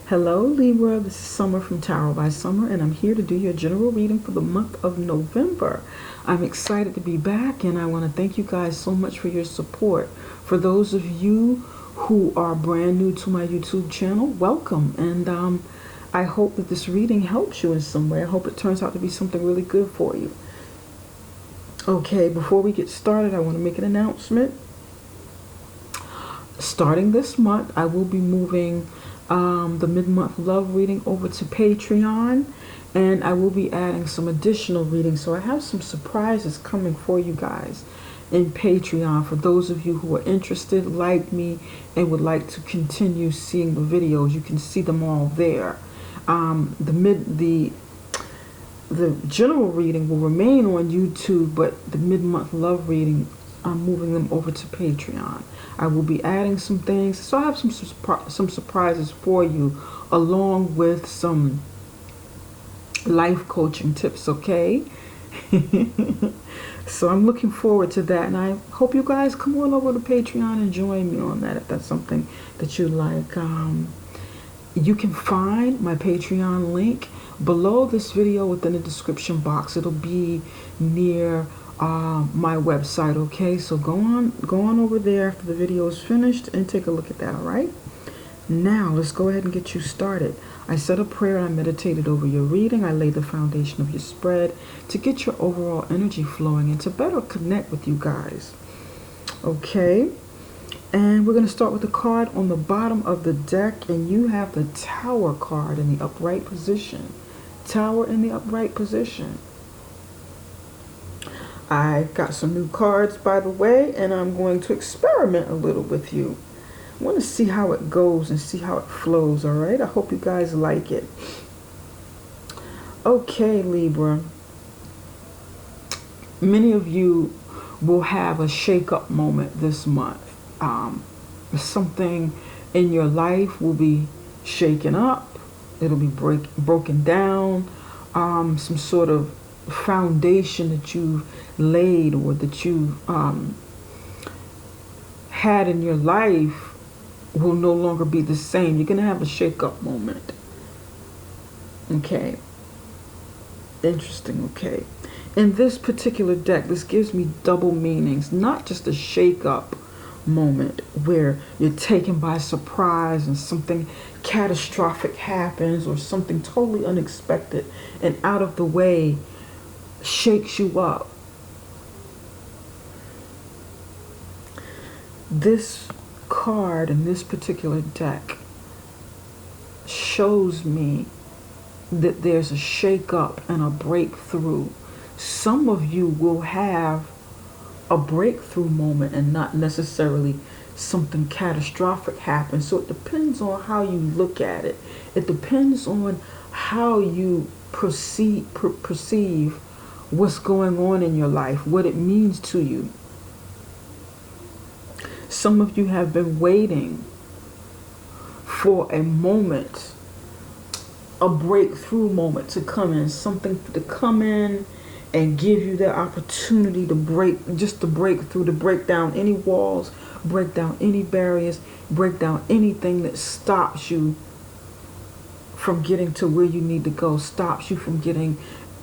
Hello Libra, this is Summer from Tarot by Summer, and I'm here to do your general reading for the month of November. I'm excited to be back, and I want to thank you guys so much for your support. For those of you who are brand new to my YouTube channel, welcome, and I hope that this reading helps you in some way. I hope it turns out to be something really good for you. Okay, before we get started, I want to make an announcement. Starting this month, I will be moving the mid-month love reading over to Patreon, and I will be adding some additional readings. So I have some surprises coming for you guys in Patreon for those of you who are interested, like me, and would like to continue seeing the videos. You can see them all there. The general reading will remain on YouTube, but the mid-month love reading, I'm moving them over to Patreon. I will be adding some things, so I have some surprises for you, along with some life coaching tips, okay? So I'm looking forward to that, and I hope you guys come on over to Patreon and join me on that if that's something that you like. You can find my Patreon link below this video within the description box. It'll be near my website, okay? So go on over there after the video is finished and take a look at that. All right, now let's go ahead and get you started. I said a prayer and I meditated over your reading. I laid the foundation of your spread to get your overall energy flowing and to better connect with you guys, okay? And we're going to start with the card on the bottom of the deck, and you have the Tower card in the upright position. Tower in the upright position. I got some new cards, by the way, and I'm going to experiment a little with you. I want to see how it goes and see how it flows, all right? I hope you guys like it. Okay, Libra. Many of you will have a shake-up moment this month. Something in your life will be shaken up. It'll be broken down. Some sort of foundation that you've laid or that you've had in your life will no longer be the same. You're going to have a shake-up moment. Okay. Interesting, okay. In this particular deck, this gives me double meanings. Not just a shake-up moment where you're taken by surprise and something catastrophic happens, or something totally unexpected and out of the way shakes you up. This card in this particular deck shows me that there's a shake-up and a breakthrough. Some of you will have a breakthrough moment and not necessarily something catastrophic happens. So it depends on how you look at it. It depends on how you perceive what's going on in your life, what it means to you. Some of you have been waiting for a moment, a breakthrough moment to come in, something to come in and give you the opportunity to break through, to break down any walls, break down any barriers, break down anything that stops you from getting to where you need to go, stops you from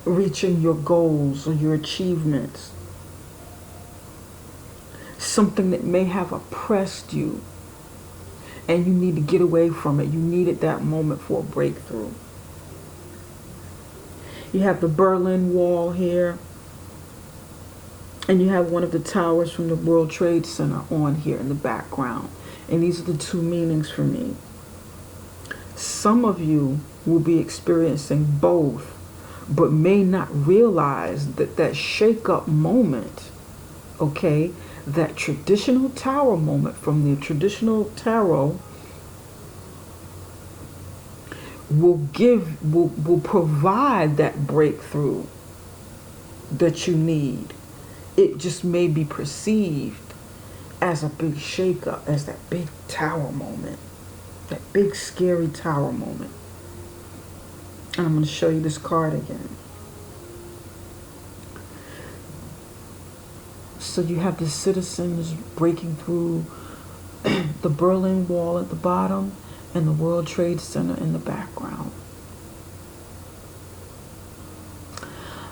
reaching your goals or your achievements. Something that may have oppressed you and you need to get away from it. You needed that moment for a breakthrough. You have the Berlin Wall here, and you have one of the towers from the World Trade Center on here in the background. And these are the two meanings for me. Some of you will be experiencing both, but may not realize that that shake-up moment, okay, that traditional tower moment from the traditional tarot will provide that breakthrough that you need. It just may be perceived as a big shake-up, as that big tower moment, that big scary tower moment. And I'm going to show you this card again. So you have the citizens breaking through the Berlin Wall at the bottom, and the World Trade Center in the background.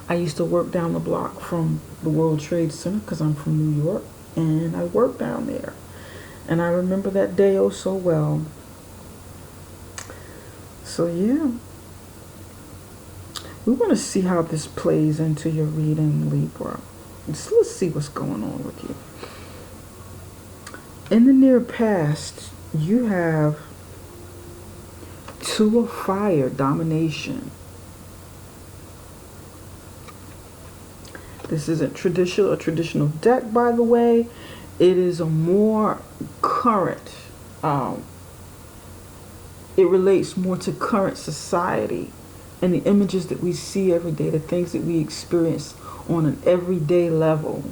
I used to work down the block from the World Trade Center because I'm from New York, and I worked down there. And I remember that day oh so well. So yeah, we want to see how this plays into your reading, Libra. So let's see what's going on with you. In the near past, you have Two of Fire, domination. This isn't a traditional deck, by the way. It is a more current, it relates more to current society and the images that we see every day, the things that we experience on an everyday level.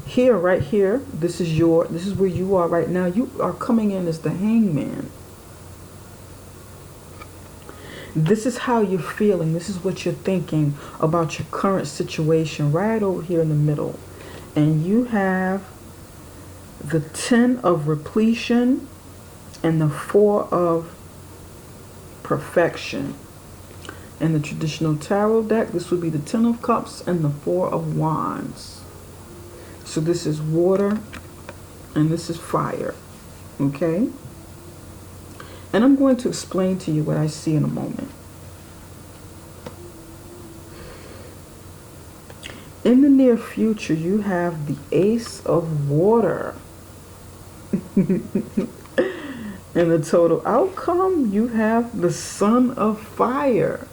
Here, right here, this is where you are right now. You are coming in as the Hangman. This is how you're feeling. This is what you're thinking about your current situation right over here in the middle. And you have the 10 of repletion and the 4 of perfection. In the traditional tarot deck, this would be the 10 of cups and the 4 of wands. So this is water and this is fire. Okay? And I'm going to explain to you what I see in a moment. In the near future, you have the Ace of Water. In the total outcome, you have the Sun of Fire.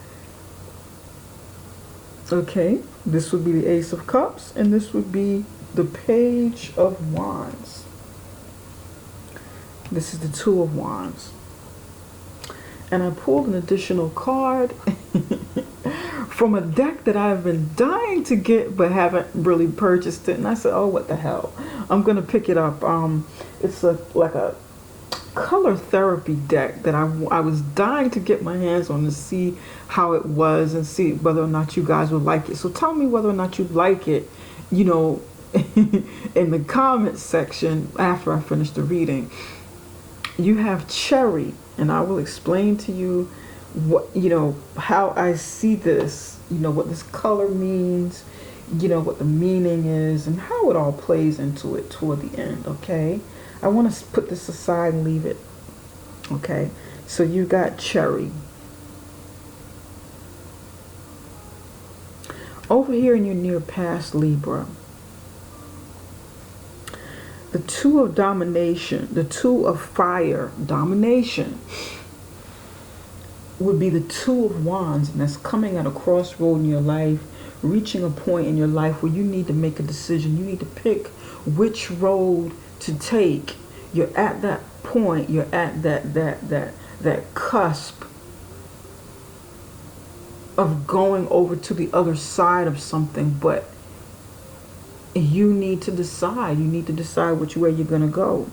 Okay, this would be the Ace of Cups, and this would be the Page of Wands. This is the Two of Wands. And I pulled an additional card from a deck that I've been dying to get but haven't really purchased it. And I said, oh, what the hell? I'm going to pick it up. It's like a color therapy deck that I was dying to get my hands on to see how it was and see whether or not you guys would like it. So tell me whether or not you like it, you know, in the comments section after I finish the reading. You have cherry, and I will explain to you what, you know, how I see this, you know, what this color means, you know, what the meaning is, and how it all plays into it toward the end. Okay, I want to put this aside and leave it. Okay, so you got cherry. Over here in your near past, Libra, the Two of Domination, the Two of Fire, domination, would be the Two of Wands, and that's coming at a crossroad in your life, reaching a point in your life where you need to make a decision. You need to pick which road to take. You're at that point. You're at that cusp of going over to the other side of something, but you need to decide. You need to decide which way you're going to go.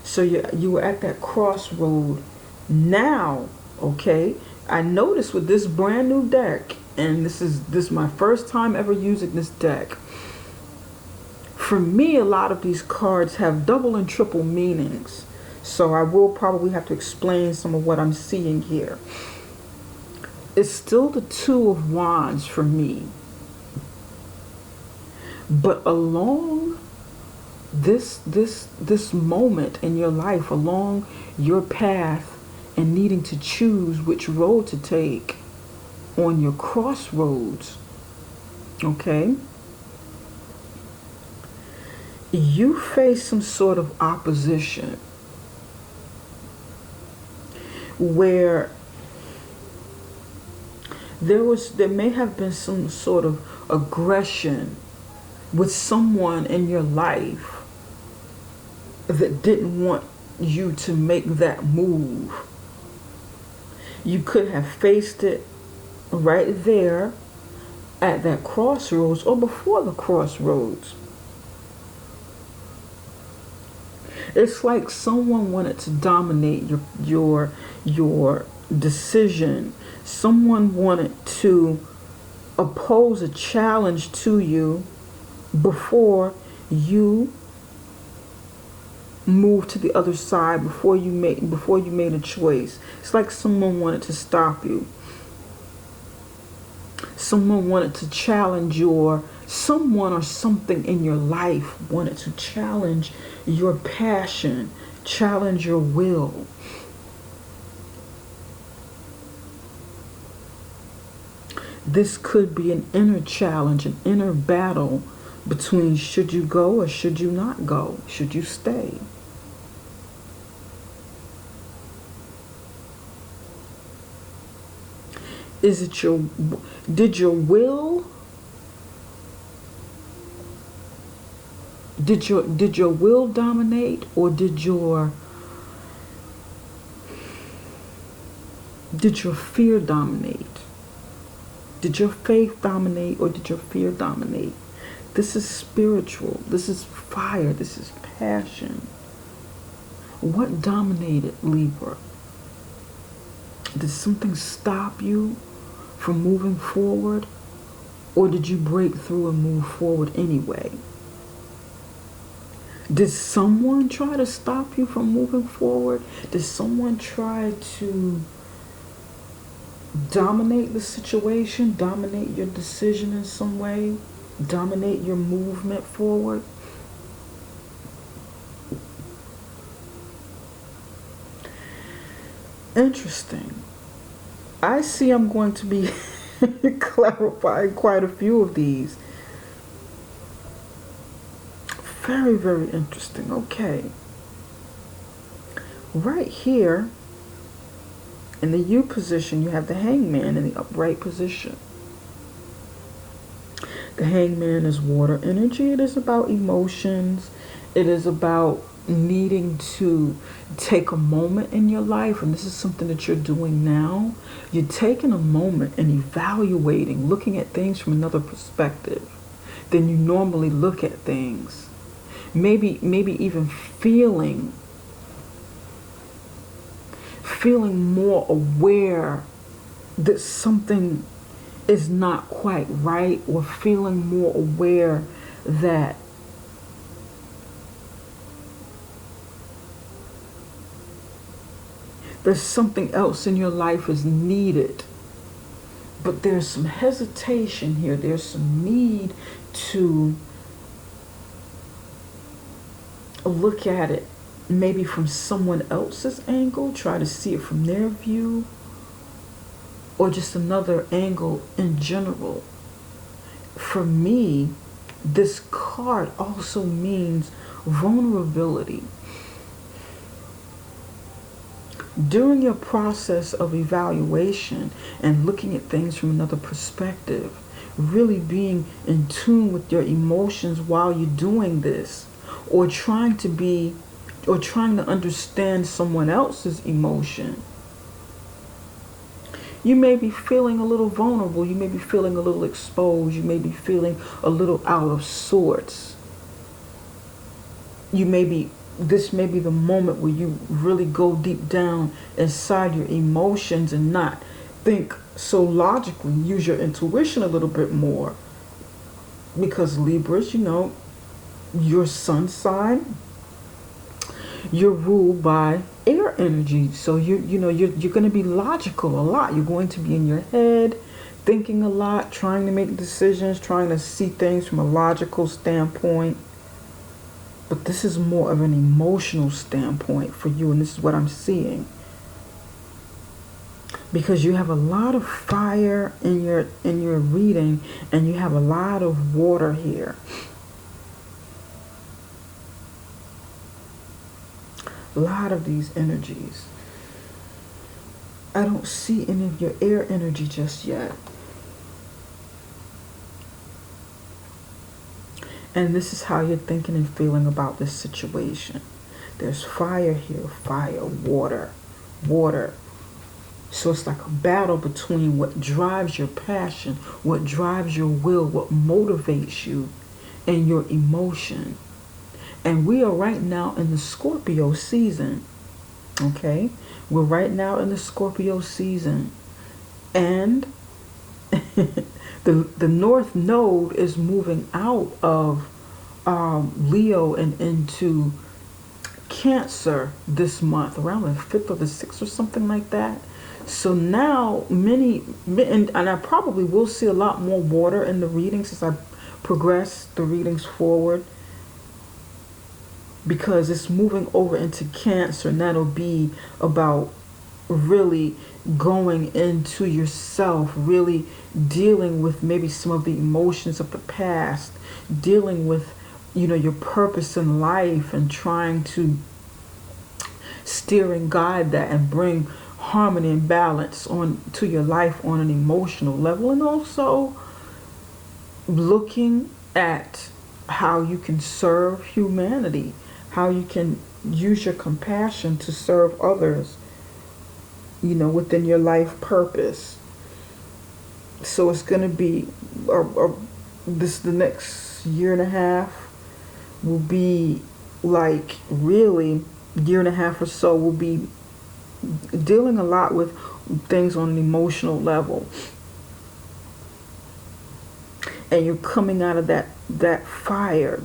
So you were at that crossroad now. Okay, I noticed with this brand new deck, and this is my first time ever using this deck. For me, a lot of these cards have double and triple meanings, so I will probably have to explain some of what I'm seeing here. It's still the Two of Wands for me. But along this moment in your life, along your path, and needing to choose which road to take on your crossroads, okay, you face some sort of opposition where there may have been some sort of aggression with someone in your life that didn't want you to make that move. You could have faced it right there at that crossroads or before the crossroads. It's like someone wanted to dominate your decision. Someone wanted to oppose a challenge to you before you move to the other side before you made a choice. It's like someone wanted to stop you. Someone wanted to challenge someone or something in your life wanted to challenge your passion, challenge your will. This could be an inner challenge, an inner battle between should you go or should you not go? Should you stay? Is it did your will dominate, or did your fear dominate? Did your faith dominate, or did your fear dominate? This is spiritual. This is fire. This is passion. What dominated, Libra? Did something stop you from moving forward, or did you break through and move forward anyway? Did someone try to stop you from moving forward? Did someone try to dominate the situation, dominate your decision in some way, dominate your movement forward? Interesting. I see I'm going to be clarifying quite a few of these. Very, very interesting. Okay. Right here, in the U position, you have the hangman in the upright position. The hangman is water energy. It is about emotions. It is about needing to take a moment in your life, and this is something that you're doing now. You're taking a moment and evaluating, looking at things from another perspective than you normally look at things. Maybe even feeling more aware that something is not quite right, or feeling more aware that there's something else in your life is needed. But there's some hesitation here. There's some need to look at it maybe from someone else's angle, try to see it from their view, or just another angle in general. For me, this card also means vulnerability. During your process of evaluation and looking at things from another perspective, really being in tune with your emotions while you're doing this, or trying to understand someone else's emotion, you may be feeling a little vulnerable. You may be feeling a little exposed. You may be feeling a little out of sorts. This may be the moment where you really go deep down inside your emotions and not think so logically. Use your intuition a little bit more. Because Libras, your sun sign, you're ruled by air energy. So you're going to be logical a lot. You're going to be in your head, thinking a lot, trying to make decisions, trying to see things from a logical standpoint. But this is more of an emotional standpoint for you, and this is what I'm seeing. Because you have a lot of fire in your reading, and you have a lot of water here. A lot of these energies. I don't see any of your air energy just yet. And this is how you're thinking and feeling about this situation. There's fire here, fire, water, water. So it's like a battle between what drives your passion, what drives your will, what motivates you, and your emotion. And we are right now in the Scorpio season. Okay? We're right now in the Scorpio season. And the North Node is moving out of Leo and into Cancer this month, around the 5th or the 6th or something like that. So now and I probably will see a lot more water in the readings as I progress the readings forward, because it's moving over into Cancer, and that'll be about really going into yourself, really dealing with maybe some of the emotions of the past, dealing with, you know, your purpose in life, and trying to steer and guide that and bring harmony and balance on to your life on an emotional level, and also looking at how you can serve humanity, how you can use your compassion to serve others, you know, within your life purpose. So it's going to be the next year and a half will be like, really, year and a half or so will be dealing a lot with things on an emotional level. And you're coming out of that fire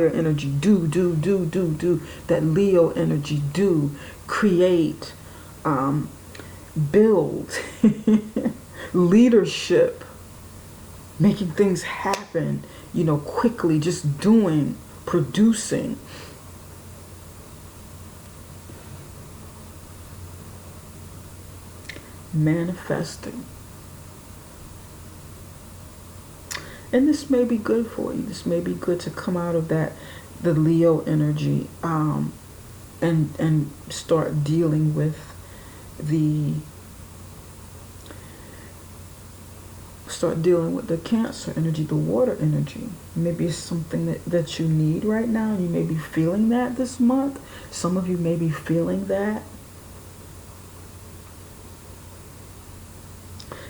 energy, do, that Leo energy, do, create, build, leadership, making things happen, you know, quickly, just doing, producing. Manifesting. And this may be good for you. This may be good to come out of the Leo energy, and start dealing with the Cancer energy, the water energy. Maybe it's something that you need right now. You may be feeling that this month. Some of you may be feeling that.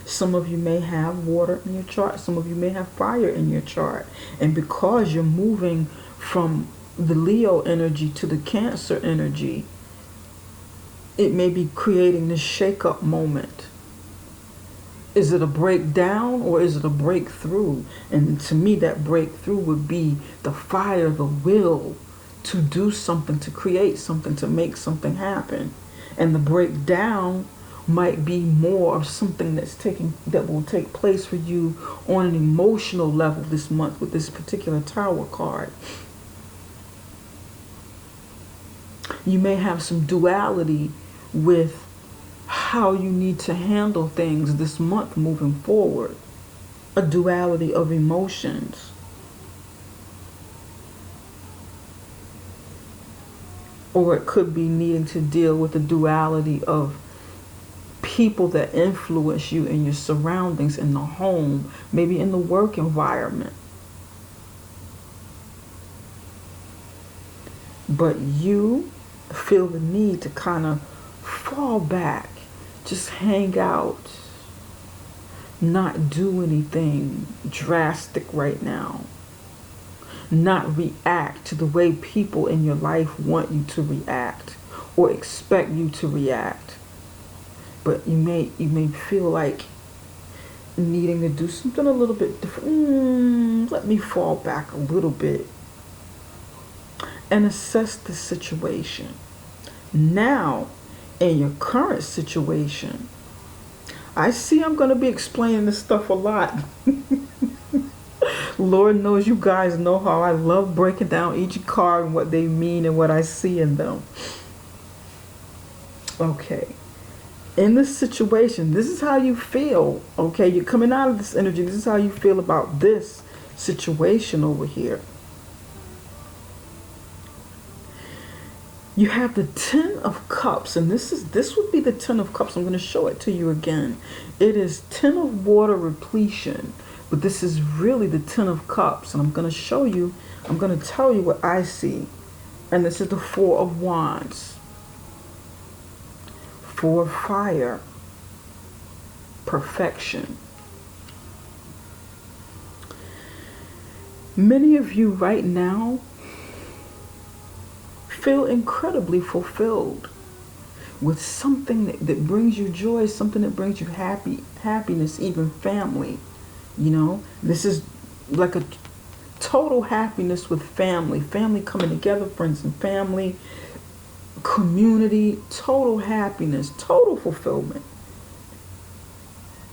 Some of you may have water in your chart. Some of you may have fire in your chart. And because you're moving from the Leo energy to the Cancer energy, it may be creating this shake-up moment. Is it a breakdown or is it a breakthrough? And to me, that breakthrough would be the fire, the will to do something, to create something, to make something happen. And the breakdown might be more of something that will take place for you on an emotional level this month with this particular Tower card. You may have some duality with how you need to handle things this month moving forward. A duality of emotions. Or it could be needing to deal with the duality of people that influence you in your surroundings, in the home, maybe in the work environment. But you feel the need to kind of fall back, just hang out, not do anything drastic right now, not react to the way people in your life want you to react or expect you to react. But you may feel like needing to do something a little bit different. Let me fall back a little bit and assess the situation. Now, in your current situation, I see I'm going to be explaining this stuff a lot. Lord knows you guys know how I love breaking down each card and what they mean and what I see in them. Okay. In this situation, this is how you feel, okay? You're coming out of this energy. This is how you feel about this situation over here. You have the 10 of Cups, and this would be the 10 of Cups. I'm going to show it to you again. It is 10 of water repletion, but this is really the 10 of Cups, and I'm going to show you, I'm going to tell you what I see. And this is the 4 of Wands. 4 fire, perfection. Many of you right now feel incredibly fulfilled with something that brings you joy, something that brings you happiness, even family. You know, this is like a total happiness with family coming together, friends and family, community, total happiness, total fulfillment.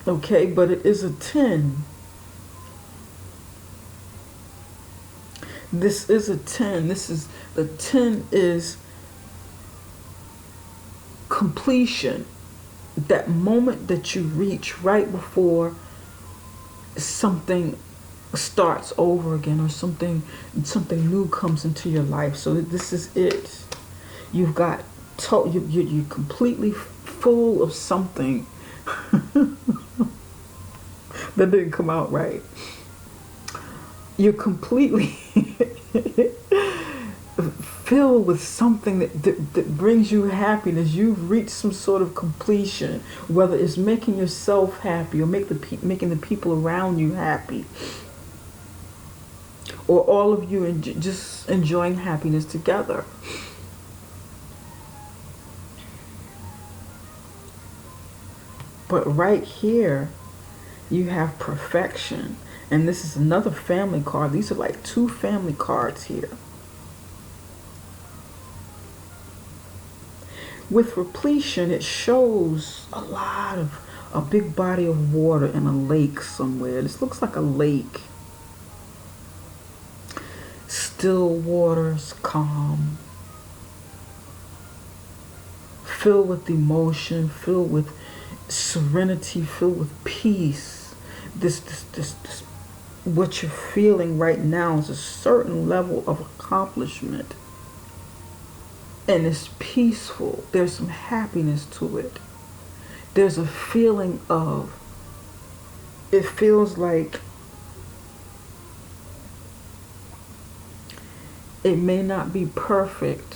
Okay, but it is a 10. This is a 10. The 10 is completion. That moment that you reach right before something starts over again, or something new comes into your life. So this is it. You've got you're completely full of something that didn't come out right. You're completely filled with something that brings you happiness. You've reached some sort of completion, whether it's making yourself happy or making the people around you happy, or all of you just enjoying happiness together. But right here, you have perfection. And this is another family card. These are like 2 family cards here. With repletion, it shows a big body of water in a lake somewhere. This looks like a lake. Still waters, calm. Filled with emotion, filled with serenity, filled with peace. This what you're feeling right now is a certain level of accomplishment, and it's peaceful. There's some happiness to it. There's a feeling of, it feels like it may not be perfect,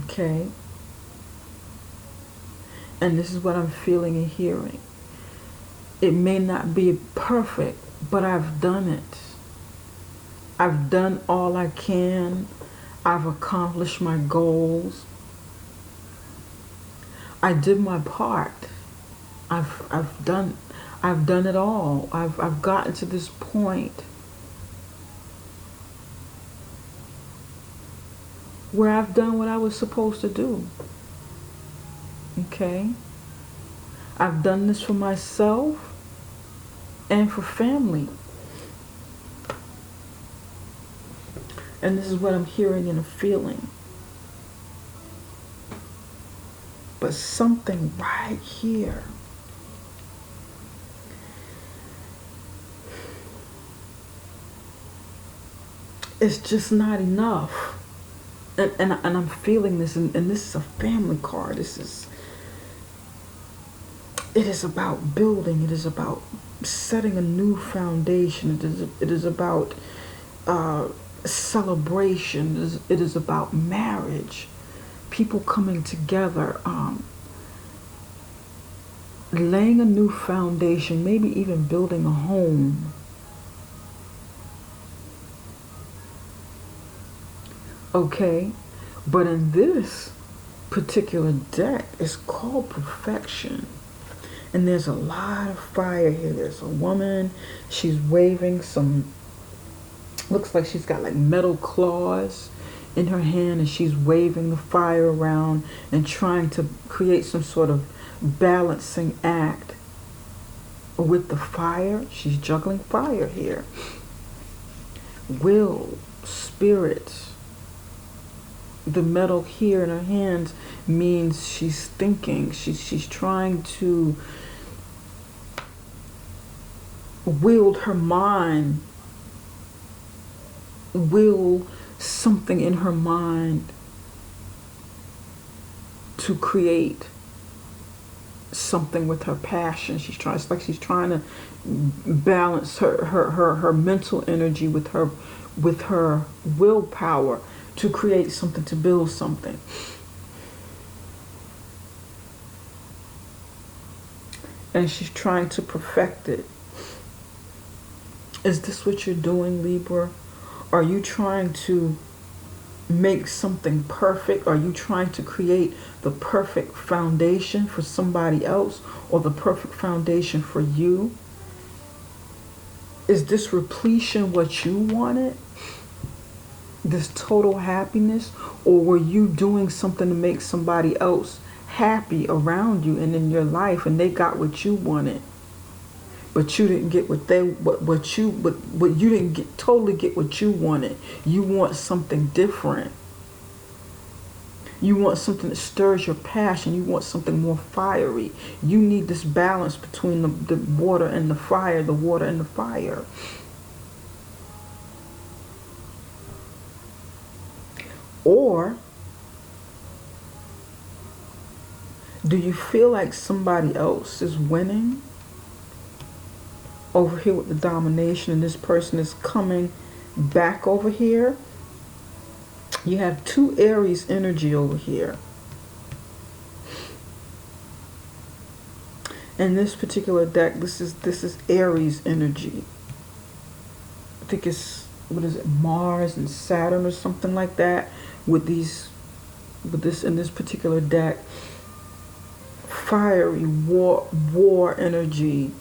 okay? And this is what I'm feeling and hearing. It may not be perfect, but I've done it. I've done all I can. I've accomplished my goals. I did my part. I've done it all. I've gotten to this point where I've done what I was supposed to do. Okay? I've done this for myself and for family. And this is what I'm hearing and feeling. But something right here is just not enough. And I'm feeling this, and this is a family card. It is about building. It is about setting a new foundation. It is about celebration. It is about marriage. People coming together, laying a new foundation, maybe even building a home. Okay, but in this particular deck, it's called perfection. And there's a lot of fire here. There's a woman. She's waving some, looks like she's got like metal claws in her hand, and she's waving the fire around and trying to create some sort of balancing act with the fire. She's juggling fire here. Will, spirit. The metal here in her hands means she's thinking. She's trying to wield her mind, will something in her mind to create something with her passion. She's trying to balance her mental energy with her willpower to create something, to build something. And she's trying to perfect it. Is this what you're doing, Libra? Are you trying to make something perfect? Are you trying to create the perfect foundation for somebody else, or the perfect foundation for you? Is this repletion what you wanted? this total happiness, or were you doing something to make somebody else happy around you and in your life, and they got what you wanted, but you didn't get what you didn't totally get what you wanted. You want something different. You want something that stirs your passion. You want something more fiery. You need this balance between the water and the fire, the water and the fire. Or do you feel like somebody else is winning over here with the domination, and this person is coming back over here? You have 2 Aries energy over here. In this particular deck, this is Aries energy. I think it's, what is it, Mars and Saturn or something like that with this in this particular deck. Fiery war energy.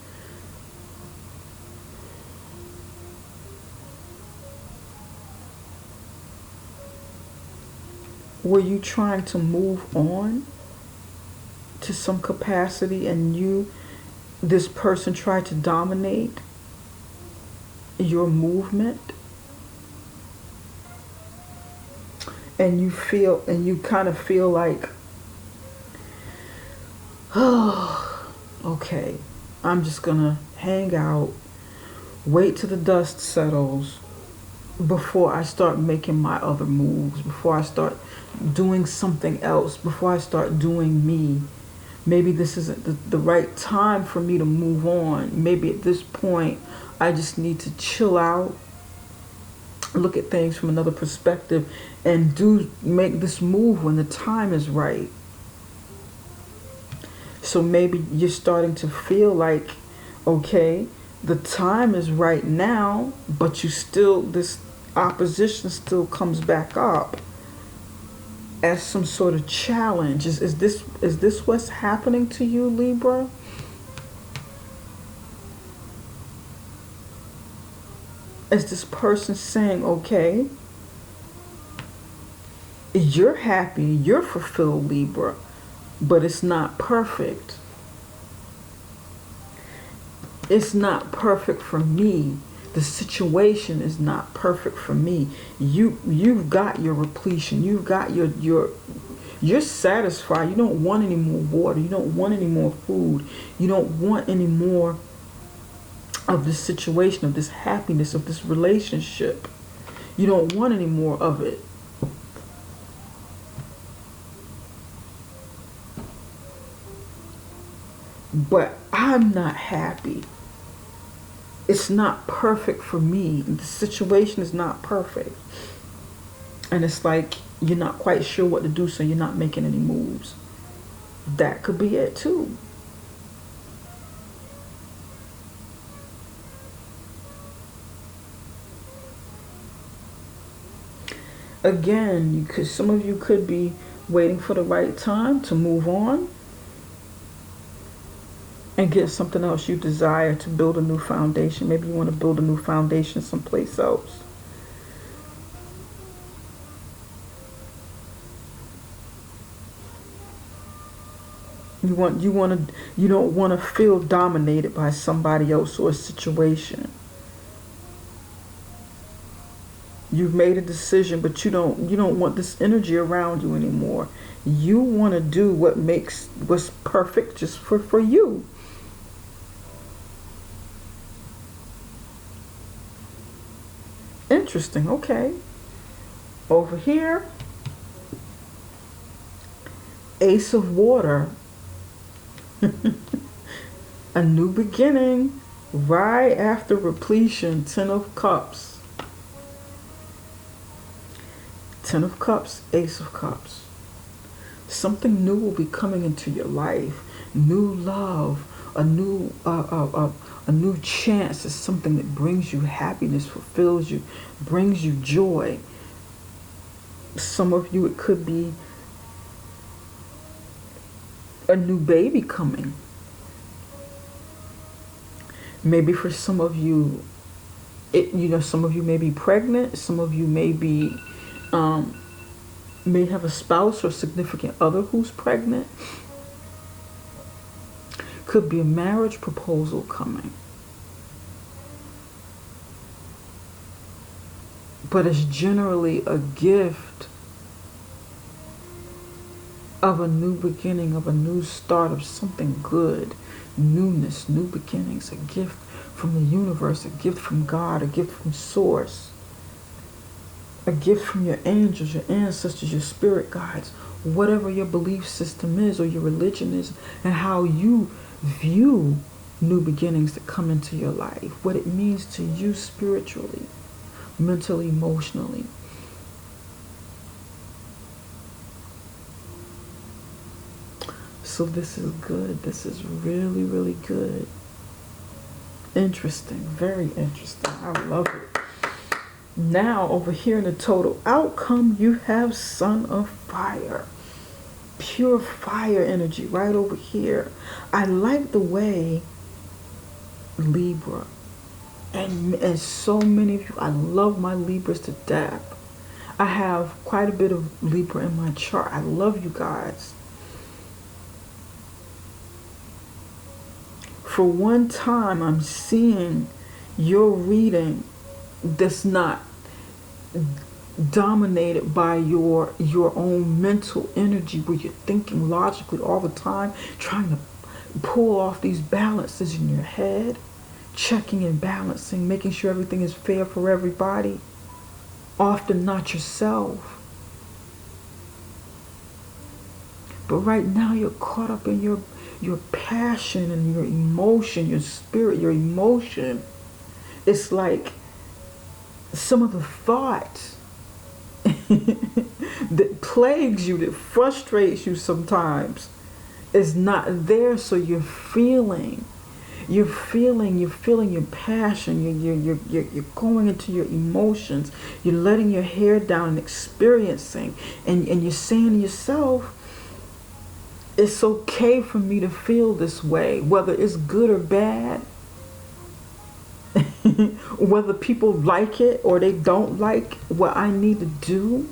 Were you trying to move on to some capacity, and this person tried to dominate your movement? And you kind of feel like, oh, okay, I'm just gonna hang out, wait till the dust settles before I start making my other moves, before I start doing something else, before I start doing me. Maybe this isn't the right time for me to move on. Maybe at this point I just need to chill out, look at things from another perspective, and make this move when the time is right. So maybe you're starting to feel like, okay, the time is right now, but this opposition still comes back up as some sort of challenge. Is this what's happening to you, Libra? Is this person saying, okay, you're happy, you're fulfilled, Libra, but it's not perfect. It's not perfect for me. The situation is not perfect for me. You've got your repletion. You've got you're satisfied. You don't want any more water. You don't want any more food. You don't want any more of this situation, of this happiness, of this relationship. You don't want any more of it. But I'm not happy. It's not perfect for me. The situation is not perfect. And it's like you're not quite sure what to do, so you're not making any moves. That could be it too. Again, some of you could be waiting for the right time to move on and get something else you desire, to build a new foundation. Maybe you want to build a new foundation someplace else. You don't want to feel dominated by somebody else or a situation. You've made a decision, but you don't want this energy around you anymore. You want to do what's perfect just for you. Interesting. Okay. Over here, Ace of Water. A new beginning right after repletion. 10 of Cups. 10 of Cups, Ace of Cups. Something new will be coming into your life. New love, a new chance is something that brings you happiness, fulfills you, brings you joy. Some of you, it could be a new baby coming. Maybe for some of you, some of you may be pregnant. Some of you may be um, may have a spouse or significant other who's pregnant. Could be a marriage proposal coming. But it's generally a gift of a new beginning, of a new start, of something good. Newness, new beginnings, a gift from the universe, a gift from God, a gift from Source, a gift from your angels, your ancestors, your spirit guides, whatever your belief system is or your religion is, and how you view new beginnings that come into your life, what it means to you spiritually, mentally, emotionally. So this is good. This is really, really good. Interesting. Very interesting. I love it. Now, over here in the total outcome, you have Son of Fire. Pure fire energy right over here. I like the way Libra, and so many of you, I love my Libras to death. I have quite a bit of Libra in my chart. I love you guys. For one time, I'm seeing your reading that's not dominated by your own mental energy, where you're thinking logically all the time, trying to pull off these balances in your head, checking and balancing, making sure everything is fair for everybody, often not yourself. But right now you're caught up in your passion and your emotion, your spirit, your emotion. It's like some of the thoughts that plagues you, that frustrates you sometimes, is not there. So you're feeling your passion. You're going into your emotions. You're letting your hair down and experiencing, and you're saying to yourself, it's okay for me to feel this way, whether it's good or bad. Whether people like it or they don't like what I need to do.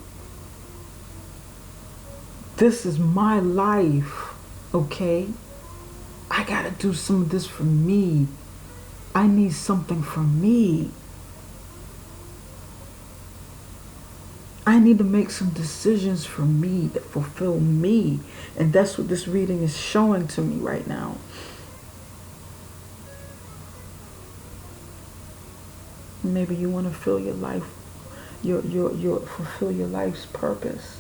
This is my life, okay? I gotta do some of this for me. I need something for me. I need to make some decisions for me that fulfill me. And that's what this reading is showing to me right now. Maybe you want to fill your life, fulfill your life's purpose.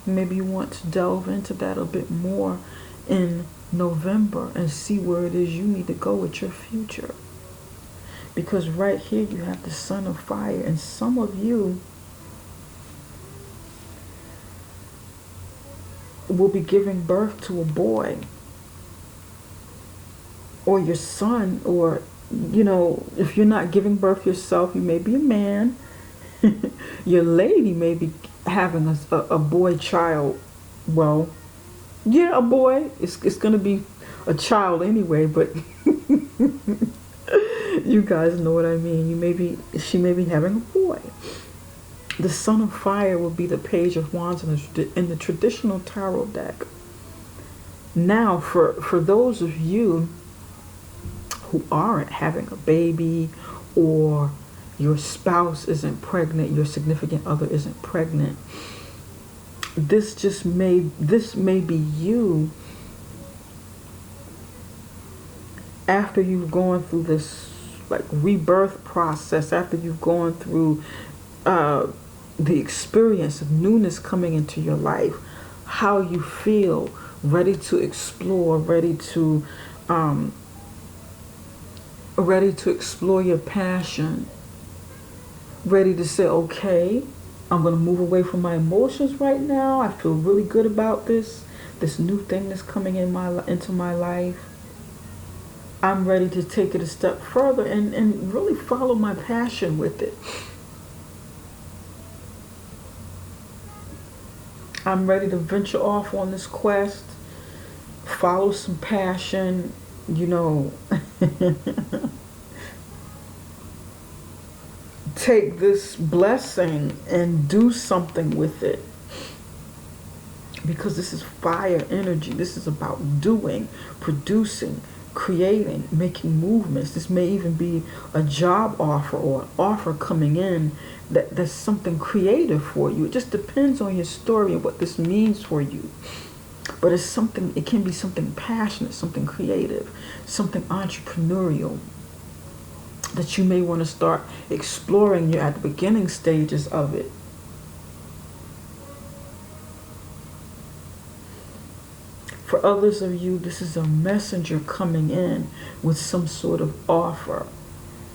Maybe you want to delve into that a bit more in November and see where it is you need to go with your future. Because right here you have the Son of Fire, and some of you will be giving birth to a boy, or your son, or if you're not giving birth yourself, you may be a man. Your lady may be having a boy child. Well, yeah, a boy. It's going to be a child anyway, but you guys know what I mean. She may be having a boy. The Son of Fire will be the Page of Wands in the traditional tarot deck. Now, for those of you who aren't having a baby, or your spouse isn't pregnant, your significant other isn't pregnant, this may be you after you've gone through this like rebirth process, after you've gone through the experience of newness coming into your life, how you feel, ready to explore, ready to explore your passion, ready to say, okay, I'm going to move away from my emotions right now. I feel really good about this new thing that's coming into my life. I'm ready to take it a step further and really follow my passion with it. I'm ready to venture off on this quest, follow some passion, take this blessing and do something with it. Because this is fire energy. This is about doing, producing, creating, making movements. This may even be a job offer or an offer coming in that's something creative for you. It just depends on your story and what this means for you. But it's something, it can be something passionate, something creative, something entrepreneurial that you may want to start exploring. You're at the beginning stages of it. For others of you, this is a messenger coming in with some sort of offer.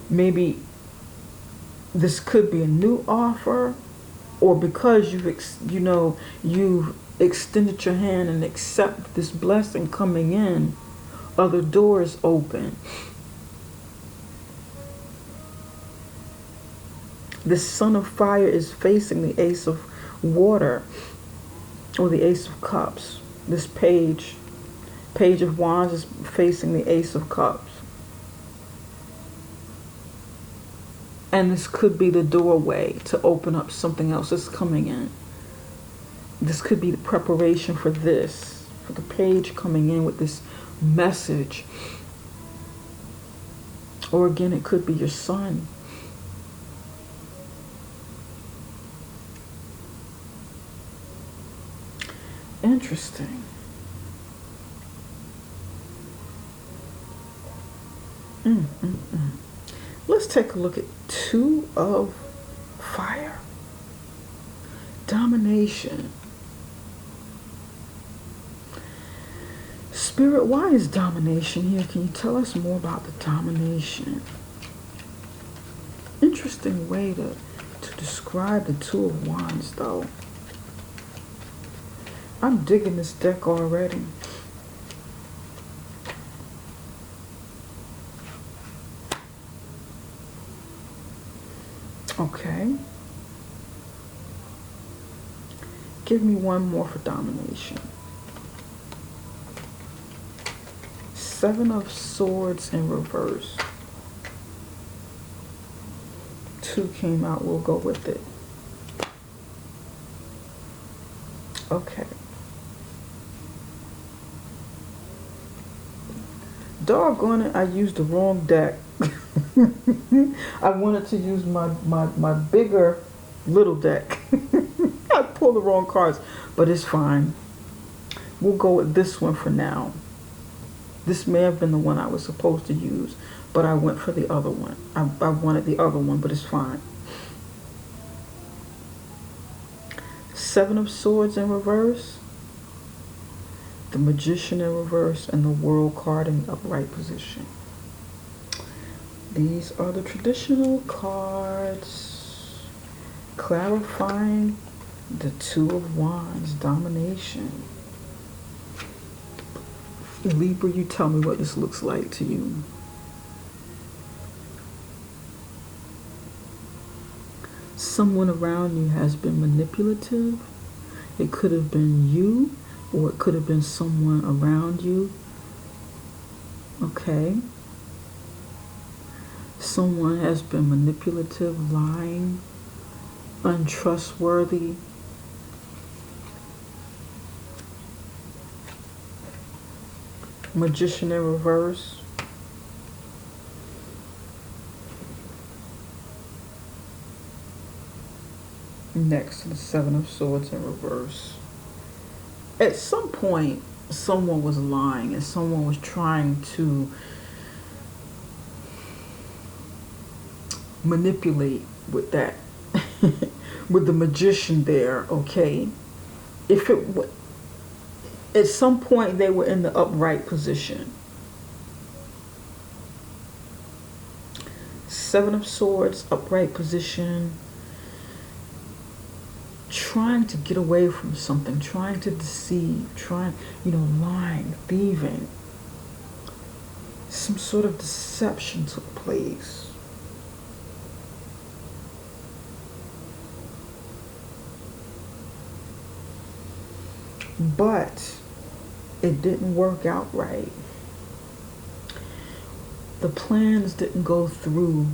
Maybe this could be a new offer, or because you've extended your hand and accept this blessing coming in, other doors open. The Son of Fire is facing the Ace of Water, or the Ace of Cups. This Page of Wands is facing the Ace of Cups. And this could be the doorway to open up something else that's coming in. This could be the preparation for this, for the Page coming in with this message. Or again, it could be your son. Interesting. Let's take a look at Two of Fire. Domination. Spirit, why is domination here? Can you tell us more about the domination? Interesting way to describe the Two of Wands, though. I'm digging this deck already. Okay. Give me one more for domination. Seven of Swords in reverse. Two came out. We'll go with it. Okay. Doggone it, I used the wrong deck. I wanted to use my bigger little deck. I pulled the wrong cards, but it's fine. We'll go with this one for now. This may have been the one I was supposed to use, but I went for the other one. I wanted the other one, but it's fine. Seven of Swords in reverse. The Magician in reverse, and the World card in upright position. These are the traditional cards clarifying the Two of Wands, domination. Libra, you tell me what this looks like to you. Someone around you has been manipulative. It could have been you, or it could have been someone around you. Okay. Someone has been manipulative, lying, untrustworthy. Magician in reverse. Next to the Seven of Swords in reverse. At some point, someone was lying and someone was trying to manipulate with that, with the Magician there, okay? If it at some point they were in the upright position. Seven of Swords, upright position, trying to get away from something, trying to deceive, lying, thieving. Some sort of deception took place. But it didn't work out right. The plans didn't go through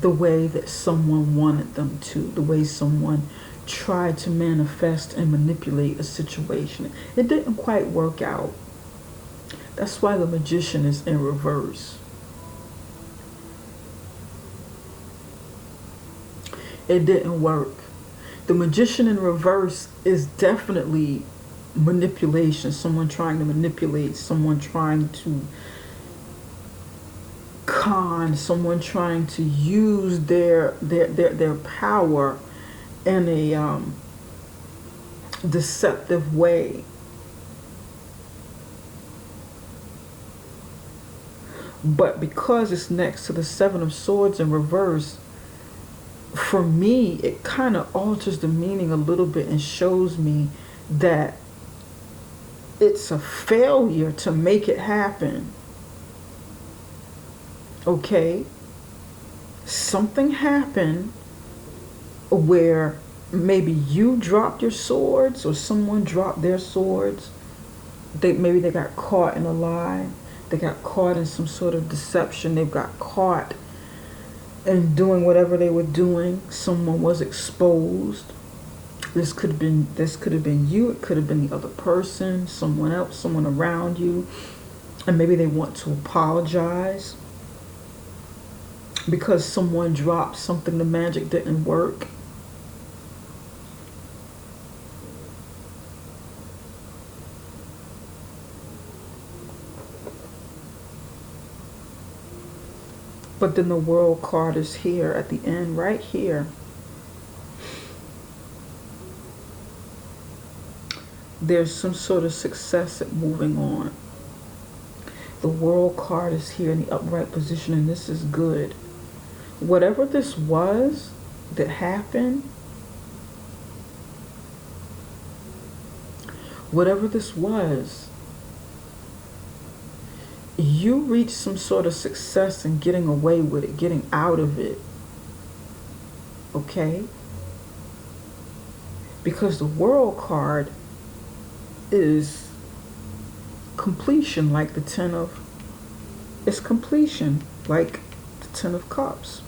the way that someone wanted them to, the way someone tried to manifest and manipulate a situation. It didn't quite work out. That's why the Magician is in reverse. It didn't work. The Magician in reverse is definitely manipulation. Someone trying to manipulate, someone trying to con, someone trying to use their power in a deceptive way. But because it's next to the Seven of Swords in reverse, for me, it kind of alters the meaning a little bit and shows me that it's a failure to make it happen. Okay? Something happened where maybe you dropped your swords or someone dropped their swords. Maybe they got caught in a lie. They got caught in some sort of deception. They got caught in doing whatever they were doing. Someone was exposed. This could have been you. It could have been the other person, someone else, someone around you. And maybe they want to apologize because someone dropped something, the magic didn't work. But then the World card is here at the end, right here. There's some sort of success at moving on. The World card is here in the upright position, and this is good. Whatever this was that happened, whatever this was, you reached some sort of success in getting away with it, getting out of it. Okay? Because the World card is completion, like the it's completion, like the Ten of Cups.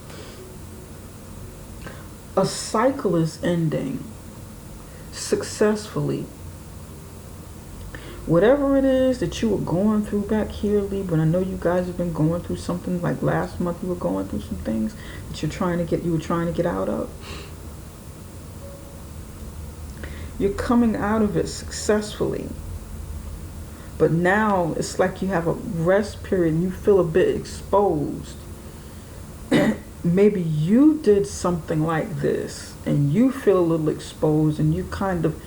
A cycle is ending successfully. Whatever it is that you were going through back here, Libra, and I know you guys have been going through something, like last month you were going through some things that you were trying to get out of. You're coming out of it successfully. But now it's like you have a rest period and you feel a bit exposed. Maybe you did something like this and you feel a little exposed, and you kind of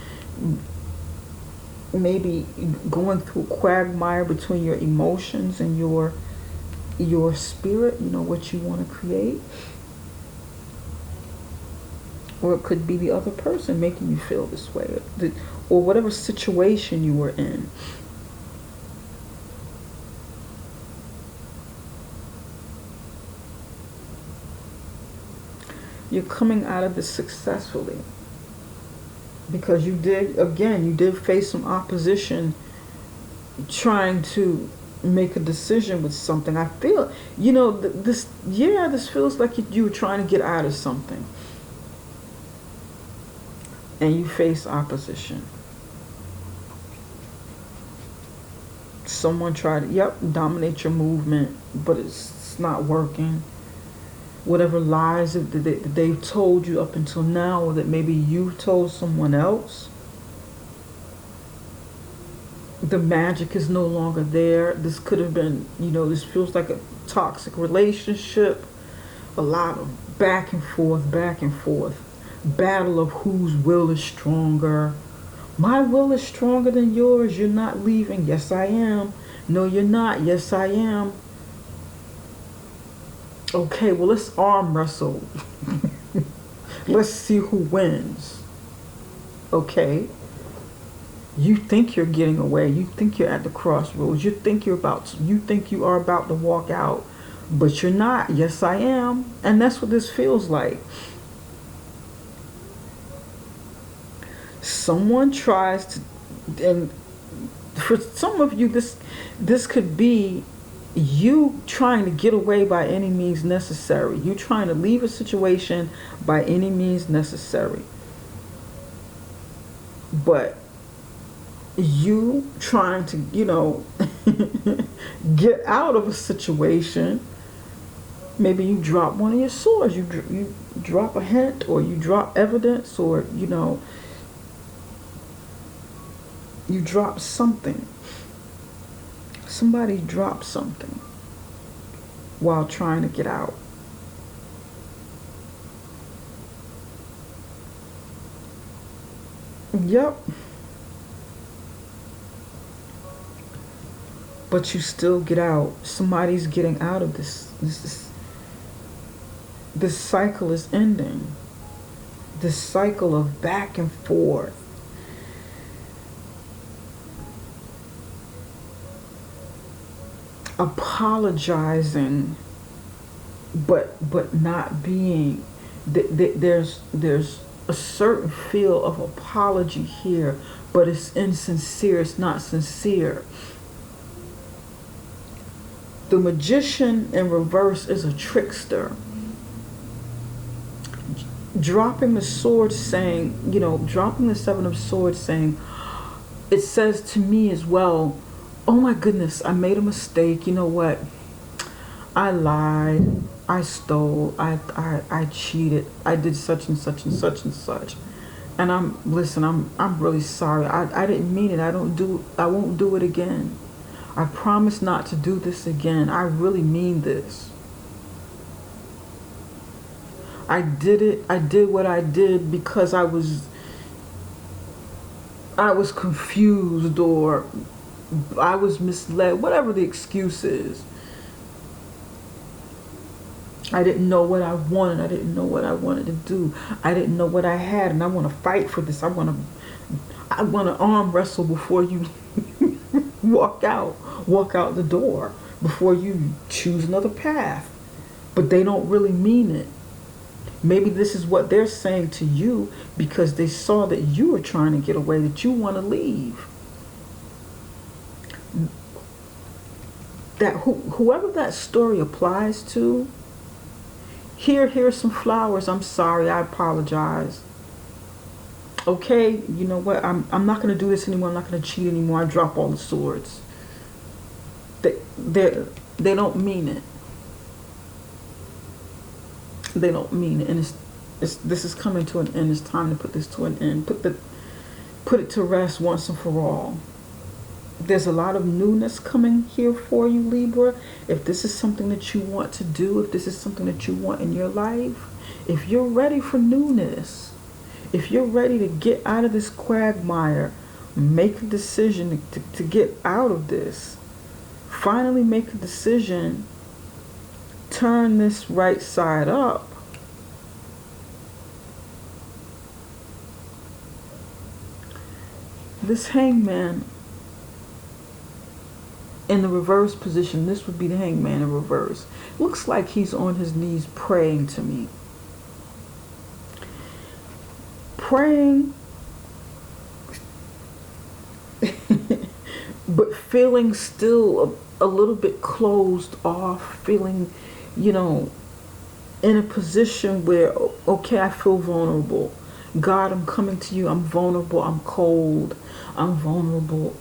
maybe going through a quagmire between your emotions and your spirit, what you want to create. Or it could be the other person making you feel this way, or whatever situation you were in. You're coming out of this successfully. Because you did face some opposition trying to make a decision with something. I feel, this feels like you were trying to get out of something. And you face opposition. Someone tried to, dominate your movement, but it's not working. Whatever lies that they've told you up until now, or that maybe you've told someone else, the magic is no longer there. This could have been, this feels like a toxic relationship. A lot of back and forth. Battle of whose will is stronger. My will is stronger than yours. You're not leaving. Yes, I am. No, you're not. Yes, I am. Okay, well, let's arm wrestle. Let's see who wins. Okay? You think you're getting away. You think you're at the crossroads. You think you are about to walk out, but you're not. Yes, I am. And that's what this feels like. Someone tries to, and for some of you, this could be, you trying to get away by any means necessary. You trying to leave a situation by any means necessary. But you trying to, get out of a situation. Maybe you drop one of your swords. You drop a hint, or you drop evidence, or you drop something. Somebody dropped something while trying to get out. Yep. But you still get out. Somebody's getting out of this. This cycle is ending. This cycle of back and forth. Apologizing, but not being. There's a certain feel of apology here, but it's insincere. It's not sincere. The magician in reverse is a trickster. Dropping the sword saying, dropping the Seven of Swords saying, it says to me as well, oh my goodness, I made a mistake. You know what? I lied. I stole. I cheated. I did such and such and such and such. And I'm really sorry. I didn't mean it. I won't do it again. I promise not to do this again. I really mean this. I did it. I did what I did because I was confused, or I was misled, whatever the excuse is. I didn't know what I wanted. I didn't know what I wanted to do. I didn't know what I had, and I want to fight for this. I want to arm wrestle before you walk out the door, before you choose another path. But they don't really mean it. Maybe this is what they're saying to you because they saw that you were trying to get away, that you want to leave. That whoever that story applies to, here's some flowers. I'm sorry. I apologize. Okay, you know what? I'm not going to do this anymore. I'm not going to cheat anymore. I drop all the swords. They don't mean it. They don't mean it, and this is coming to an end. It's time to put this to an end. Put it to rest once and for all. There's a lot of newness coming here for you, Libra. If this is something that you want to do, if this is something that you want in your life, if you're ready for newness, if you're ready to get out of this quagmire, make a decision to get out of this. Finally make a decision. Turn this right side up. This hangman in the reverse position, this would be the hangman in reverse. Looks like he's on his knees praying to me. Praying, but feeling still a little bit closed off, feeling, in a position where, okay, I feel vulnerable. God, I'm coming to you. I'm vulnerable. I'm cold. I'm vulnerable.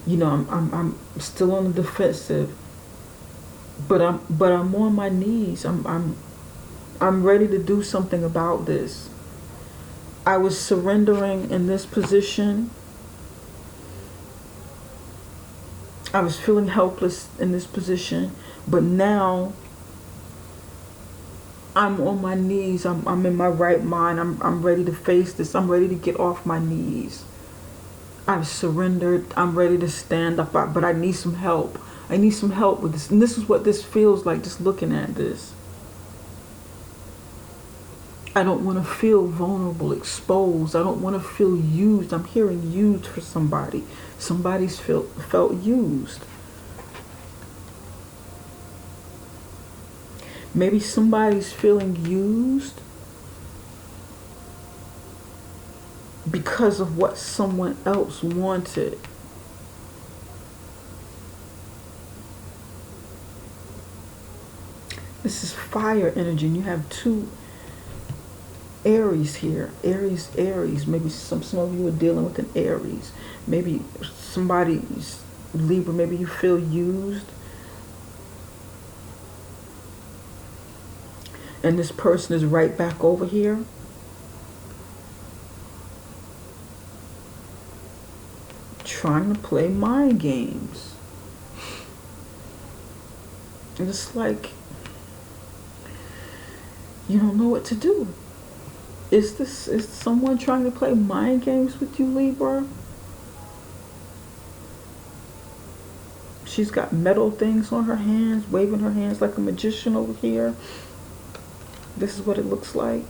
I'm still on the defensive. But I'm on my knees. I'm ready to do something about this. I was surrendering in this position. I was feeling helpless in this position, but now I'm on my knees. I'm in my right mind. I'm ready to face this. I'm ready to get off my knees. I've surrendered. I'm ready to stand up, but I need some help. I need some help with this. And this is what this feels like, just looking at this. I don't want to feel vulnerable, exposed. I don't want to feel used. I'm hearing used for somebody. Somebody's felt used. Maybe somebody's feeling used because of what someone else wanted. This is fire energy, and you have two Aries here. Aries. Maybe some of you are dealing with an Aries. Maybe somebody's Libra. Maybe you feel used. And this person is right back over here. Trying to play mind games. And it's like you don't know what to do. Is someone trying to play mind games with you, Libra? She's got metal things on her hands, waving her hands like a magician over here. This is what it looks like.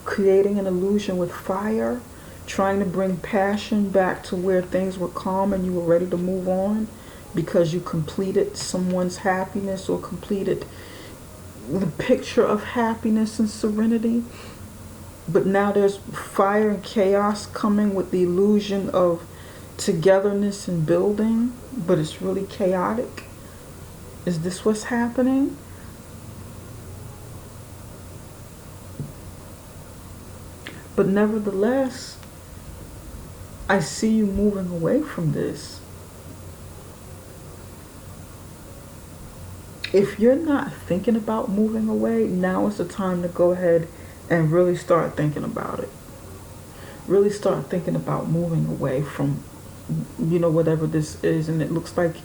Creating an illusion with fire, trying to bring passion back to where things were calm and you were ready to move on because you completed someone's happiness or completed the picture of happiness and serenity. But now there's fire and chaos coming with the illusion of togetherness and building, but it's really chaotic. Is this what's happening? But nevertheless, I see you moving away from this. If you're not thinking about moving away, now is the time to go ahead and really start thinking about it. Really start thinking about moving away from, whatever this is. And it looks like,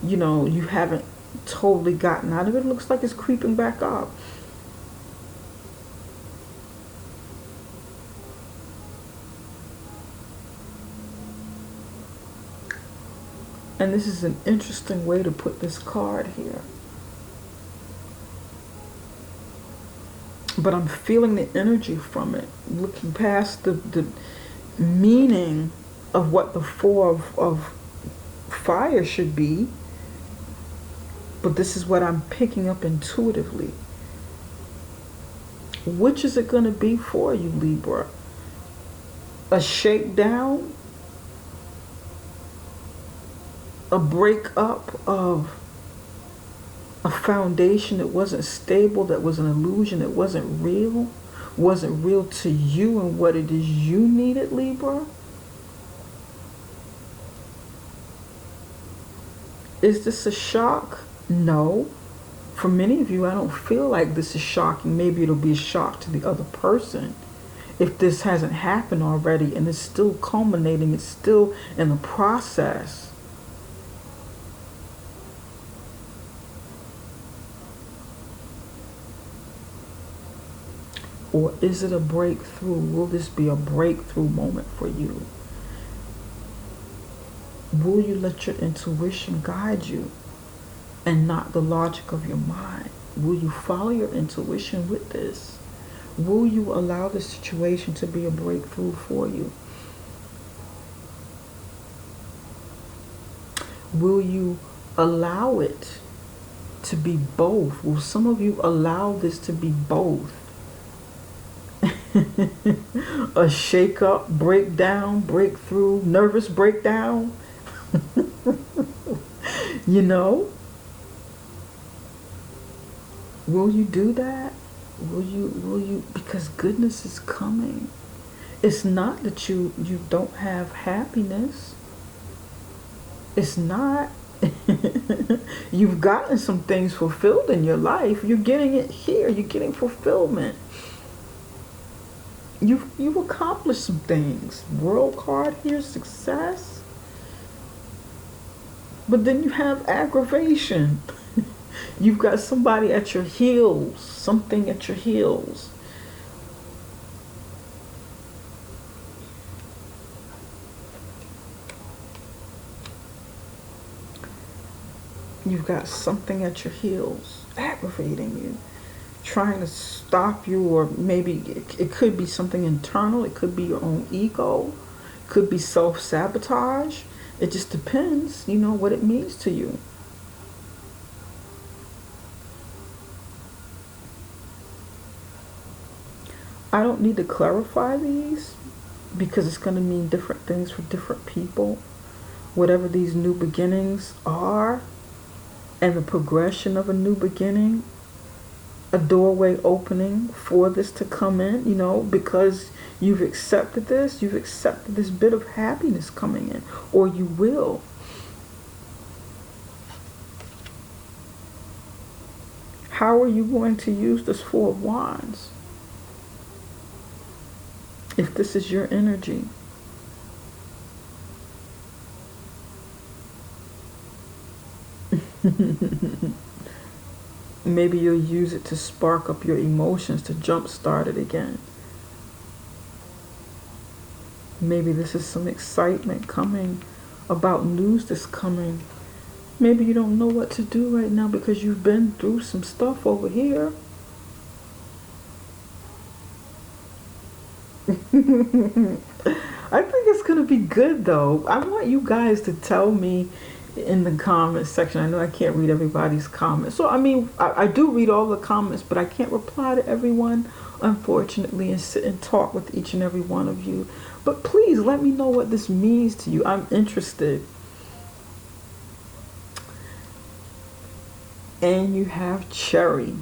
you haven't totally gotten out of it. It looks like it's creeping back up. And this is an interesting way to put this card here. But I'm feeling the energy from it. Looking past the meaning of what the Four of Fire should be. But this is what I'm picking up intuitively. Which is it going to be for you, Libra? A shakedown? A breakup of a foundation that wasn't stable, that was an illusion, that wasn't real to you and what it is you needed, Libra? Is this a shock? No. For many of you, I don't feel like this is shocking. Maybe it'll be a shock to the other person if this hasn't happened already and it's still culminating, it's still in the process. Or is it a breakthrough? Will this be a breakthrough moment for you? Will you let your intuition guide you and not the logic of your mind? Will you follow your intuition with this? Will you allow the situation to be a breakthrough for you? Will you allow it to be both? Will some of you allow this to be both? A shake-up, breakdown, breakthrough, nervous breakdown. Will you do that? Will you, because goodness is coming. It's not that you don't have happiness. It's not. You've gotten some things fulfilled in your life. You're getting it here. You're getting fulfillment. You've accomplished some things. World card here, success. But then you have aggravation. You've got somebody at your heels, something at your heels. You've got something at your heels, aggravating you, trying to stop you, or maybe it could be something internal. It could be your own ego. It could be self-sabotage. It just depends, what it means to you. I don't need to clarify these because it's going to mean different things for different people. whatever these new beginnings are, and the progression of a new beginning, a doorway opening for this to come in, you know, because you've accepted this bit of happiness coming in, or you will. How are you going to use this Four of Wands if this is your energy? Maybe you'll use it to spark up your emotions, to jumpstart it again. Maybe this is some excitement coming about news that's coming. Maybe you don't know what to do right now because you've been through some stuff over here. I think it's going to be good, though. I want you guys to tell me in the comments section. I know I can't read everybody's comments. So, I mean, I do read all the comments, but I can't reply to everyone, unfortunately, and sit and talk with each and every one of you. But please let me know what this means to you. I'm interested. And you have Cherry.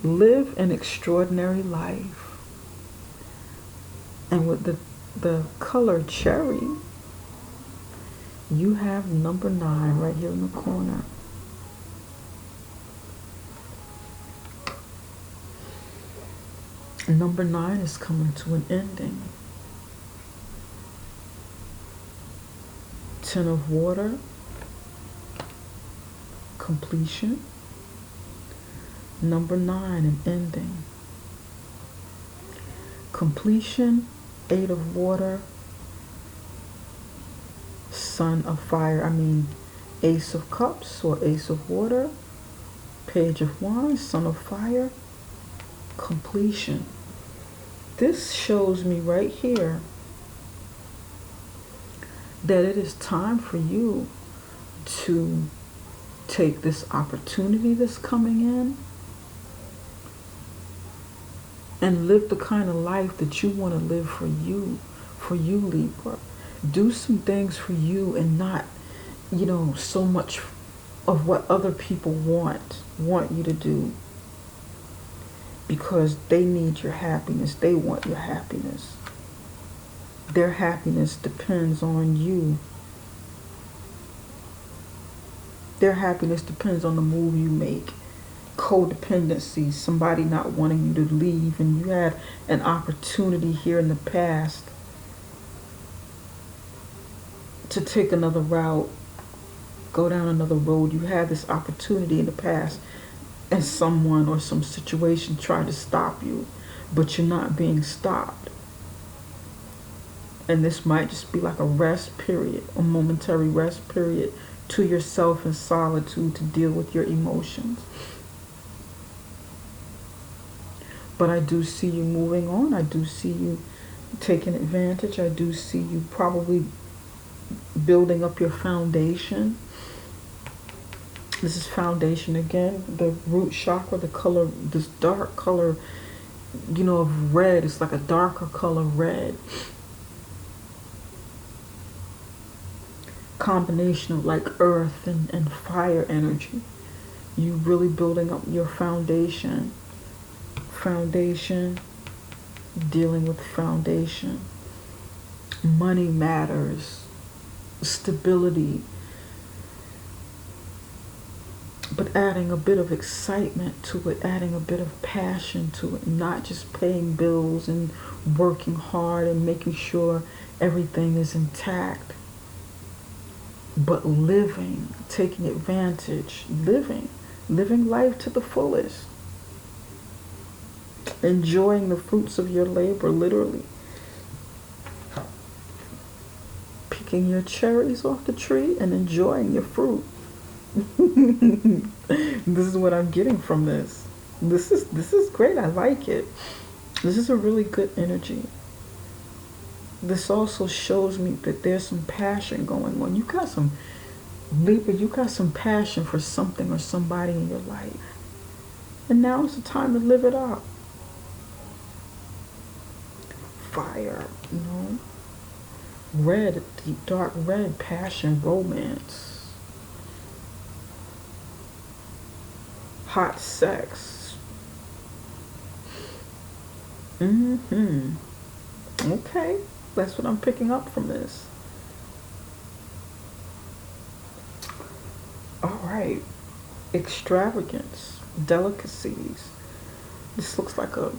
Live an extraordinary life. And with the color cherry, you have number 9 right here in the corner. Number 9 is coming to an ending. 10 of water, completion. Number 9, an ending. Completion, 8 of water, Sun of fire, Ace of cups or Ace of water, Page of wands, Sun of fire, completion. This shows me right here that it is time for you to take this opportunity that's coming in and live the kind of life that you want to live for you, Libra. Do some things for you and not, so much of what other people want you to do, because they need your happiness. They want your happiness. Their happiness depends on you. Their happiness depends on the move you make. Codependency, somebody not wanting you to leave, and you had an opportunity here in the past to take another route, go down another road. You had this opportunity in the past, and someone or some situation tried to stop you, but you're not being stopped. And this might just be like a rest period, a momentary rest period to yourself in solitude to deal with your emotions. But I do see you moving on. I do see you taking advantage. I do see you probably building up your foundation. This is foundation again. The root chakra, the color, this dark color, of red. It's like a darker color red. Combination of like earth and fire energy. You really building up your foundation. Foundation, dealing with foundation. Money matters. Stability. But adding a bit of excitement to it, adding a bit of passion to it, not just paying bills and working hard and making sure everything is intact, but living, taking advantage, living life to the fullest, enjoying the fruits of your labor, literally. Picking your cherries off the tree and enjoying your fruit. This is what I'm getting from this. This is great. I like it. This is a really good energy. This also shows me that there's some passion going on. You got some, Libra, you got some passion for something or somebody in your life. And now is the time to live it up. Fire, Red, deep dark red, passion, romance, hot sex. Mm-hmm. Okay, that's what I'm picking up from this. All right, extravagance, delicacies. This looks like a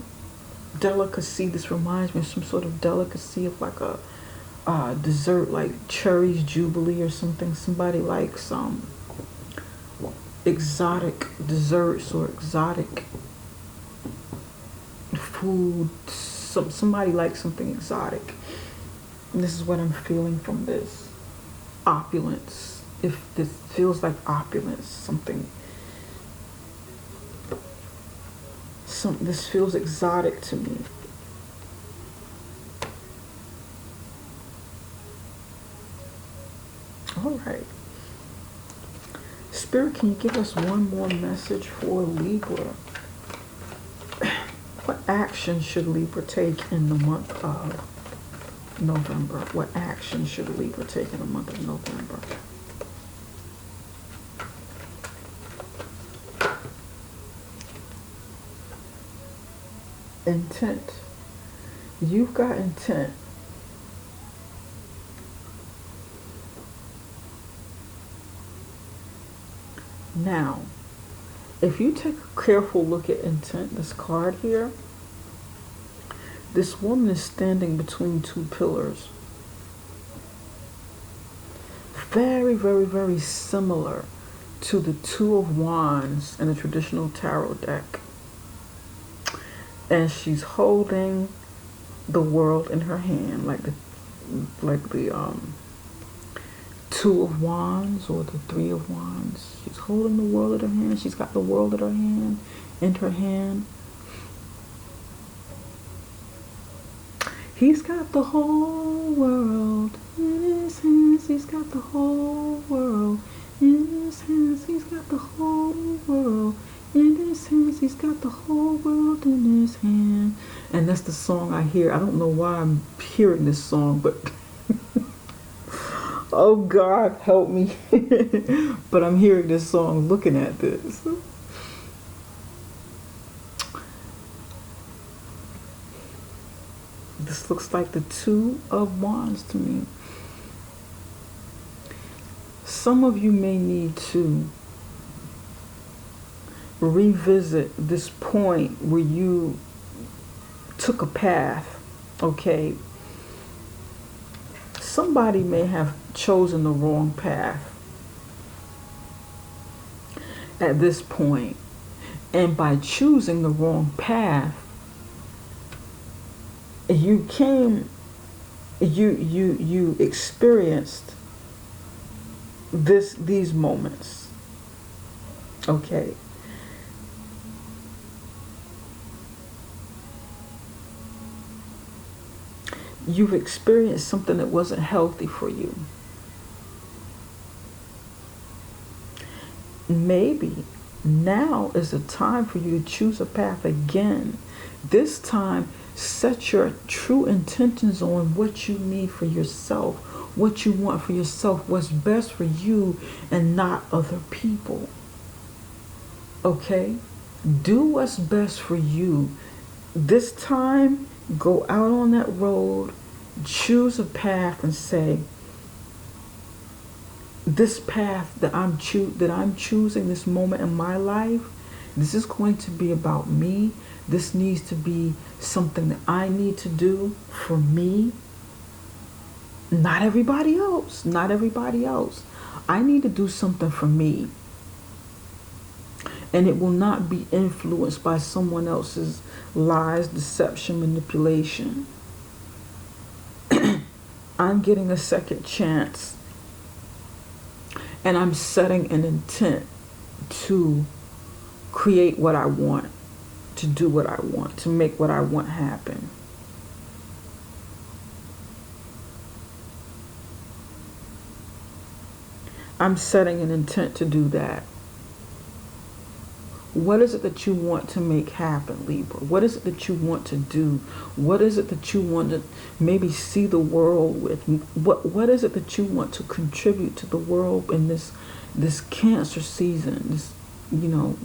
delicacy. This reminds me of some sort of delicacy of like a dessert, like cherries jubilee or something. Somebody likes some exotic desserts or exotic food. Somebody likes something exotic. And this is what I'm feeling from this. Opulence. If this feels like opulence, this feels exotic to me. All right. Spirit, can you give us one more message for Libra? What action should Libra take in the month of November? What action should Libra take in the month of November? Intent. You've got intent. Now, if you take a careful look at intent, this card here, this woman is standing between two pillars. Very, very, very similar to the Two of Wands in the traditional tarot deck. And she's holding the world in her hand, like the Two of Wands or the Three of Wands. She's holding the world in her hand. She's got the world in her hand. He's got the whole world in his hands. He's got the whole world in his hands. He's got the whole world in his hands. He's got the whole world in his hand. And that's the song I hear. I don't know why I'm hearing this song, but oh God, help me. But I'm hearing this song, looking at this. This looks like the Two of Wands to me. Some of you may need to revisit this point where you took a path, okay? Somebody may have chosen the wrong path at this point. And by choosing the wrong path, you experienced these moments, okay? You've experienced something that wasn't healthy for you. Maybe now is the time for you to choose a path again. This time, set your true intentions on what you need for yourself, what you want for yourself, what's best for you and not other people. Okay? Do what's best for you. This time, go out on that road, choose a path and say, this path that I'm choosing this moment in my life, this is going to be about me. This needs to be something that I need to do for me. Not everybody else. Not everybody else. I need to do something for me. And it will not be influenced by someone else's lies, deception, manipulation. I'm getting a second chance. And I'm setting an intent to create what I want, to do what I want, to make what I want happen. I'm setting an intent to do that. What is it that you want to make happen, Libra? What is it that you want to do? What is it that you want to maybe see the world with? What is it that you want to contribute to the world in this Cancer season, this,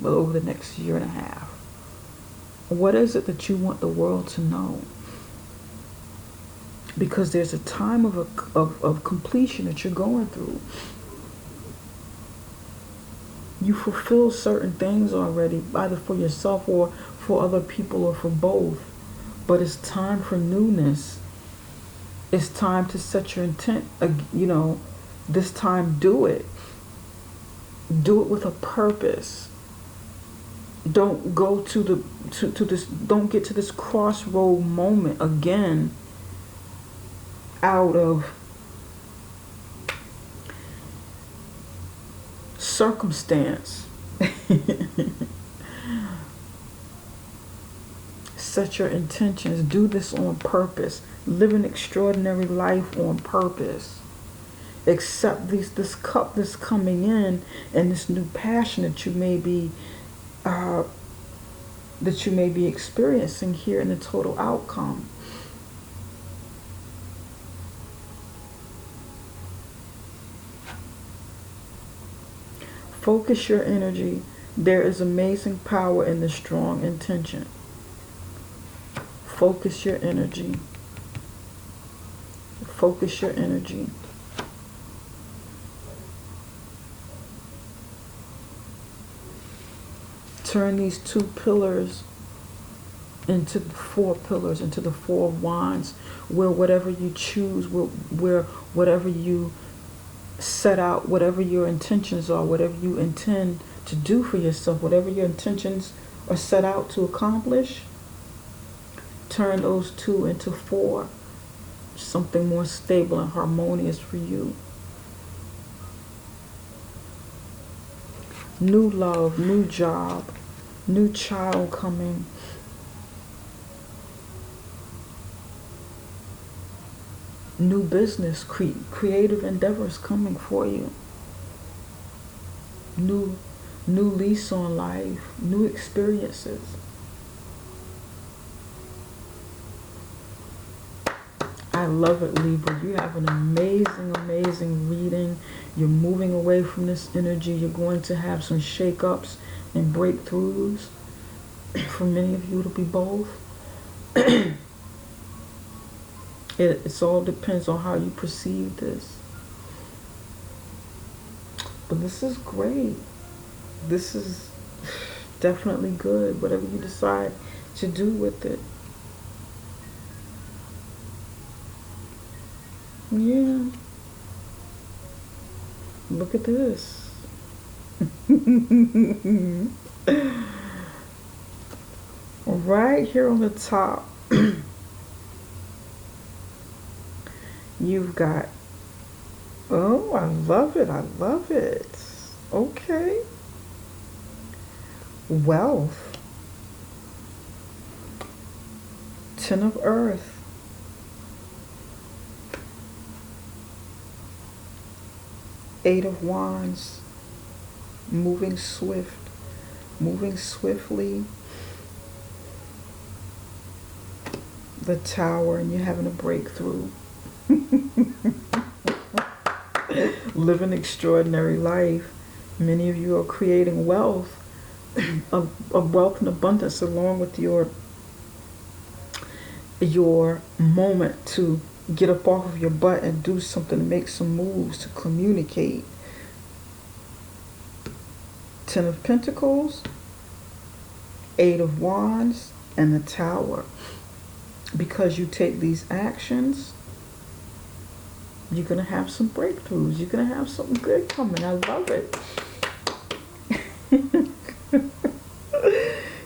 over the next year and a half? What is it that you want the world to know? Because there's a time of completion that you're going through. You fulfill certain things already, either for yourself or for other people or for both. But it's time for newness. It's time to set your intent, this time do it. Do it with a purpose. Don't go to this, don't get to this crossroad moment again out of circumstance. Set your intentions. Do this on purpose. Live an extraordinary life on purpose. Accept this cup that's coming in, and this new passion that you may be experiencing here in the total outcome. Focus your energy. There is amazing power in the strong intention. Focus your energy. Focus your energy. Turn these 2 pillars into 4 pillars, into the 4 of Wands, where whatever you choose, where whatever you set out, whatever your intentions are, whatever you intend to do for yourself, whatever your intentions are set out to accomplish, turn those 2 into 4, something more stable and harmonious for you. New love, new job, new child coming. New business, creative endeavors coming for you. New lease on life, new experiences. I love it, Libra. You have an amazing, amazing reading. You're moving away from this energy. You're going to have some shake-ups and breakthroughs. For many of you, it'll be both. It all depends on how you perceive this. But this is great. This is definitely good, whatever you decide to do with it. Yeah. Look at this. Right here on the top, you've got, oh, I love it. I love it. Okay. Wealth. 10 of Earth. Eight of Wands. Moving swift. Moving swiftly. The Tower, and you're having a breakthrough. Live an extraordinary life. Many of you are creating wealth, of wealth and abundance, along with your moment to get up off of your butt and do something, to make some moves, to communicate. 10 of Pentacles, 8 of Wands, and the Tower. Because you take these actions, you're going to have some breakthroughs. You're going to have something good coming. I love it.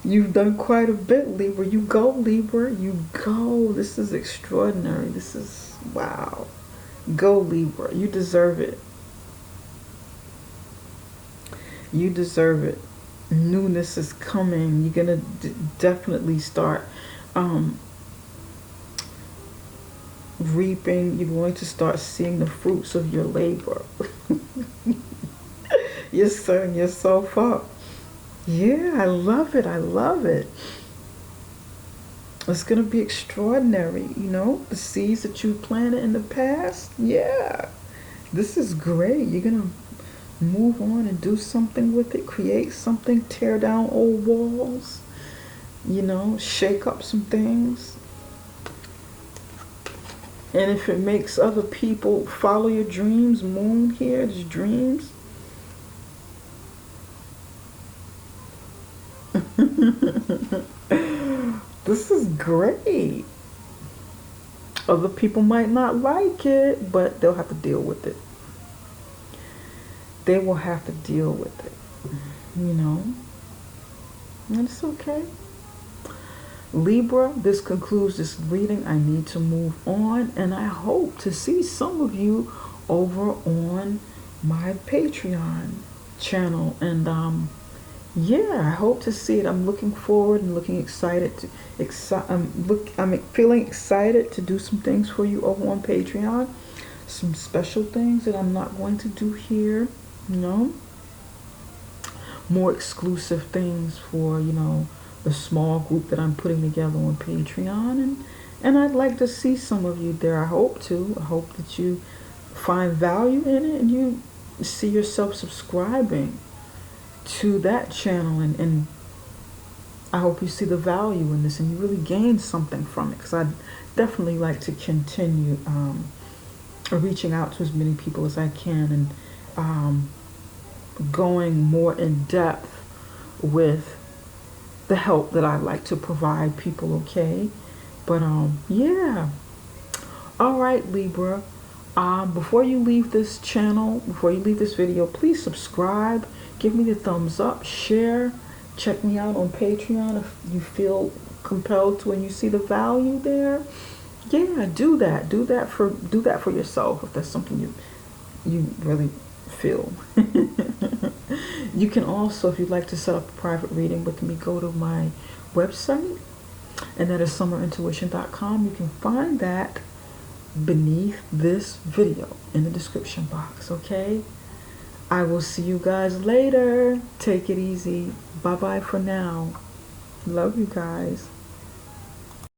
You've done quite a bit, Libra. You go, Libra. You go. This is extraordinary. This is, wow. Go, Libra. You deserve it. You deserve it. Newness is coming. You're going to definitely start reaping. You're going to start seeing the fruits of your labor. You're setting yourself up Yeah, I love it. I love it. It's going to be extraordinary, you know, the seeds that you planted in the past. Yeah, this is great. You're going to move on and do something with it, create something, tear down old walls, you know, shake up some things. And if it makes other people follow your dreams, moon here, there's dreams. This is great. Other people might not like it, but they'll have to deal with it. They will have to deal with it, you know, and it's okay. Libra, this concludes this reading. I need to move on, and I hope to see some of you over on my Patreon channel. And yeah, I hope to see it. I'm looking forward and looking excited to I'm feeling excited to do some things for you over on Patreon. Some special things that I'm not going to do here, you know. More exclusive things for, you know, the small group that I'm putting together on Patreon, and I'd like to see some of you there. I hope that you find value in it and you see yourself subscribing to that channel, and I hope you see the value in this and you really gain something from it, because I'd definitely like to continue reaching out to as many people as I can, and going more in depth with the help that I like to provide people, okay? But yeah. All right, Libra. Before you leave this channel, before you leave this video, please subscribe, give me the thumbs up, share, check me out on Patreon if you feel compelled to and you see the value there. Yeah, do that. Do that for yourself if that's something you really feel. You can also, if you'd like to set up a private reading with me, go to my website, and that is summerintuition.com. You can find that beneath this video in the description box, okay? I will see you guys later. Take it easy. Bye-bye for now. Love you guys.